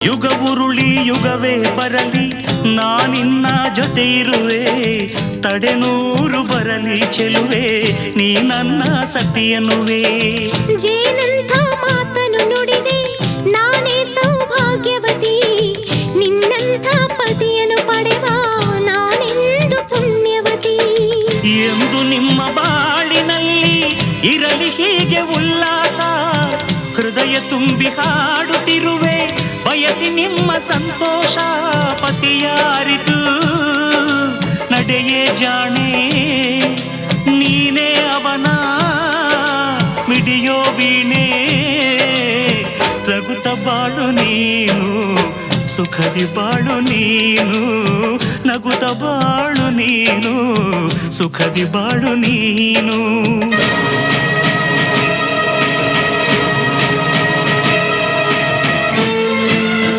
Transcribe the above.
ಯುಗ ಉರುಳಿ ಯುಗವೇ ಬರಲಿ ನಾನಿನ್ನ ಜೊತೆ ಇರುವೆ, ತಡೆನೂರು ಬರಲಿ ಚೆಲುವೆ ನೀ ನನ್ನ ಸತಿಯನುವೆ. ಜೇನಂಥ ಮಾತನು ನುಡಿದೆ ನಾನೇ ಸೌಭಾಗ್ಯವತಿ, ನಿನ್ನಂಥ ಪತಿಯನ್ನು ಪಡೆವ ನಾನೆಂದು ಪುಣ್ಯವತಿ. ಎಂದು ನಿಮ್ಮ ಬಾಳಿನಲ್ಲಿ ಇರಲಿ ಹೀಗೆ ಉಲ್ಲಾಸ, ಹೃದಯ ತುಂಬಿ ಹಾಡುತ್ತಿರುವೆ ಬಯಸಿ ನಿಮ್ಮ ಸಂತೋಷ. ಪತಿಯಾರಿತು ನಡೆಯೇ ಜಾಣೆ, ನೀನೇ ಅವನ ಮಿಡಿಯೋ ವೀಣೆ. ರಘುತ ಬಾಳು ನೀನು, ಸುಖದಿ ಬಾಳು ನೀನು, ನಗುತ್ತ ಬಾಳು ನೀನು, ಸುಖದಿ ಬಾಳು ನೀನು.